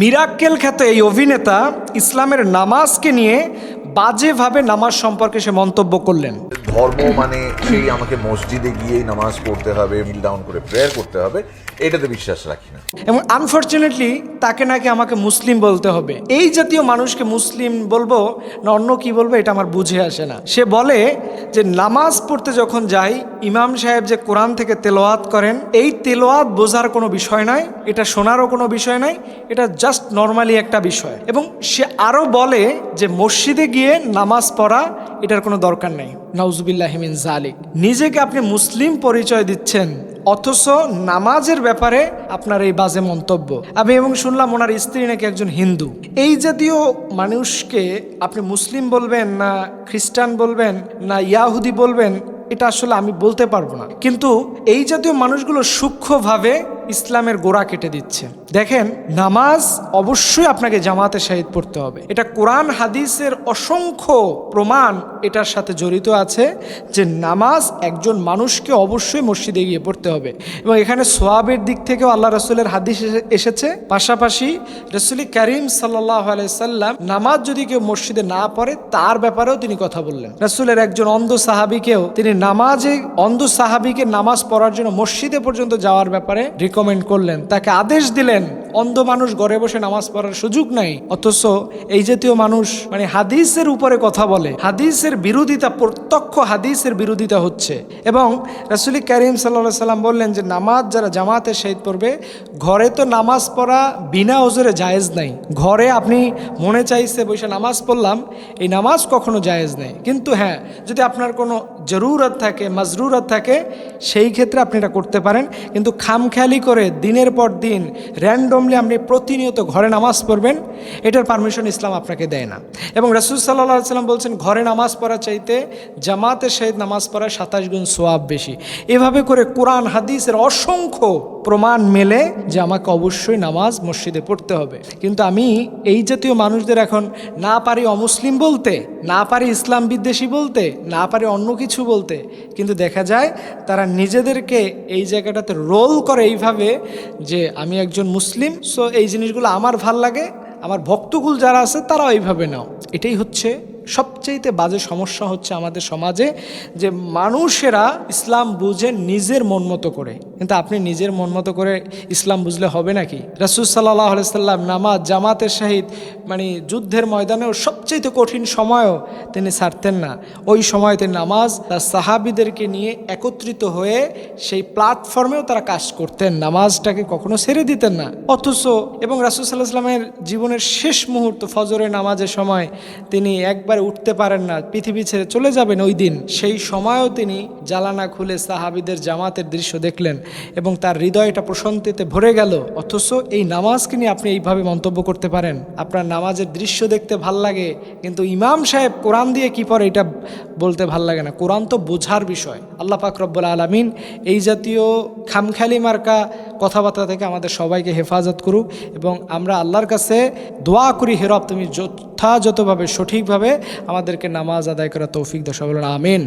মিরাক্কেল খ্যাত এই অভিনেতা ইসলামের নামাজকে নিয়ে বাজেভাবে নামাজ সম্পর্কে সে মন্তব্য করলেন। ধর্ম মানে সেই আমাকে মসজিদে গিয়েই নামাজ পড়তে হবে, মিল ডাউন করে প্রেয়ার করতে হবে, এটাতে বিশ্বাস রাখি না। এবং আনফর্চুনেটলি তাকে নাকি আমাকে মুসলিম বলতে হবে। এই জাতীয় মানুষকে মুসলিম বলবো না অন্য কি বলবো এটা আমার বুঝে আসে না। সে বলে যে নামাজ পড়তে যখন যাই ইমাম সাহেব যে কোরআন থেকে তেলাওয়াত করেন, এই তেলাওয়াত বোঝার কোনো বিষয় নয়, এটা শোনারও কোনো বিষয় নয়, এটা জাস্ট নর্মালি একটা বিষয়। এবং সে আরও বলে যে মসজিদে গিয়ে নামাজ পড়া এটার কোনো দরকার নেই। নাউজুবিল্লাহি মিন যালিক। নিজেকে আপনি মুসলিম পরিচয় দিচ্ছেন অথচ নামাজের ব্যাপারে আপনার এই বাজে মন্তব্য। আমি এবং শুনলাম ওনার স্ত্রী নাকি একজন হিন্দু। এই জাতীয় মানুষকে আপনি মুসলিম বলবেন না খ্রিস্টান বলবেন না ইয়াহুদি বলবেন এটা আসলে আমি বলতে পারবো না, কিন্তু এই জাতীয় মানুষগুলো সূক্ষ্মভাবে ইসলামের গোড়া কেটে দিচ্ছে। দেখেন, নামাজ অবশ্যই আপনাকে জামাতে শাহিদ পড়তে হবে, এটা কোরআন হাদিসের অসংখ্য প্রমাণ এটার সাথে জড়িত আছে যে নামাজ একজন মানুষকে অবশ্যই মসজিদে গিয়ে পড়তে হবে। এবং এখানে সোয়াবের দিক থেকেও আল্লাহ রসুলের হাদিস এসেছে। পাশাপাশি রসুল করিম সাল্লাল্লাহু আলাইহি সাল্লাম নামাজ যদি কেউ মসজিদে না পড়ে তার ব্যাপারেও তিনি কথা বললেন। রসুলের একজন অন্ধ সাহাবিকেও তিনি অন্ধ সাহাবিকে নামাজ পড়ার জন্য মসজিদে পর্যন্ত যাওয়ার ব্যাপারে রিকমেন্ড করলেন, তাকে আদেশ দিলেন। অন্ধ মানুষ ঘরে বসে নামাজ পড়ার সুযোগ নাই, অথচ এই জাতীয় মানুষ মানে হাদিসের উপরে কথা বলে, হাদিসের বিরোধিতা, প্রত্যক্ষ হাদিসের বিরোধিতা হচ্ছে। এবং রাসূল করিম সাল্লাল্লাহু আলাইহি সাল্লাম বললেন যে নামাজ যারা জামাতে শাহিদ পড়বে, ঘরে তো নামাজ পড়া বিনা ওজরে জায়েজ নাই। ঘরে আপনি মনে চাইছে বসে নামাজ পড়লাম, এই নামাজ কখনো জায়েজ নেই। কিন্তু হ্যাঁ, যদি আপনার কোনো জরুরত থাকে, মাজরুরত থাকে, সেই ক্ষেত্রে আপনি এটা করতে পারেন। কিন্তু খামখেয়ালি করে দিনের পর দিন র্যান্ডমলি আপনি প্রতিনিয়ত ঘরে নামাজ পড়বেন, এটার পারমিশন ইসলাম আপনাকে দেয় না। এবং রাসূল সাল্লাল্লাহু আলাইহি সাল্লাম বলছেন ঘরে নামাজ পড়া চাইতে জামাতের সহিত নামাজ পড়া 27 গুণ সওয়াব বেশি। এভাবে করে কোরআন হাদিসের অসংখ্য প্রমাণ মেলে যে আমাকে অবশ্যই নামাজ মসজিদে পড়তে হবে। কিন্তু আমি এই জাতীয় মানুষদের এখন না পারি অমুসলিম বলতে, না পারি ইসলাম বিদ্বেষী বলতে, না পারি অন্য কিছু বলতে, কিন্তু দেখা যায় তারা নিজেদেরকে এই জায়গাটাতে রোল করে এইভাবে যে আমি একজন মুসলিম, সো এই জিনিসগুলো আমার ভাল লাগে, আমার ভক্তকুল যারা আছে তারাও এইভাবে নাও। এটাই হচ্ছে সবচেয়ে বাজে সমস্যা হচ্ছে আমাদের সমাজে, যে মানুষেরা ইসলাম বুঝে নিজের মন মতো করে। কিন্তু আপনি নিজের মন মতো করে ইসলাম বুঝলে হবে নাকি? রাসূল সাল্লাল্লাহু আলাইহি সাল্লাম নামাজ জামাতের সহিত মানে যুদ্ধের ময়দানেও সবচেয়ে কঠিন সময়ও তিনি ছাড়তেন না। ওই সময় তিনি নামাজ তার সাহাবীদেরকে নিয়ে একত্রিত হয়ে সেই প্ল্যাটফর্মেও তারা কাজ করতেন, নামাজটাকে কখনো ছেড়ে দিতেন না। অথচ এবং রাসূল সাল্লাল্লাহু আলাইহি সাল্লামের জীবনের শেষ মুহূর্ত ফজরের নামাজের সময় তিনি একবার উঠতে পারেন না, পৃথিবী ছেড়ে চলে যাবেন ওই দিন, সেই সময়ও তিনি জানালা খুলে সাহাবীদের জামাতের দৃশ্য দেখলেন এবং তার হৃদয়টা প্রশান্তিতে ভরে গেল। অথচ এই নামাজকে নিয়ে আপনি এইভাবে মন্তব্য করতে পারেন? আপনার নামাজের দৃশ্য দেখতে ভাল লাগে, কিন্তু ইমাম সাহেব কোরআন দিয়ে কি পড়ে এটা বলতে ভাল লাগে না। কোরআন তো বোঝার বিষয়। আল্লাহ পাক রব্বুল আলামিন এই জাতীয় খামখেয়ালি মার্কা কথাবার্তা থেকে আমাদের সবাইকে হেফাজত করুক এবং আমরা আল্লাহর কাছে দোয়া করি, হে রব তুমি যথাযথভাবে সঠিকভাবে আমাদেরকে নামাজ আদায় করা তৌফিক দাও। সকলে আমিন।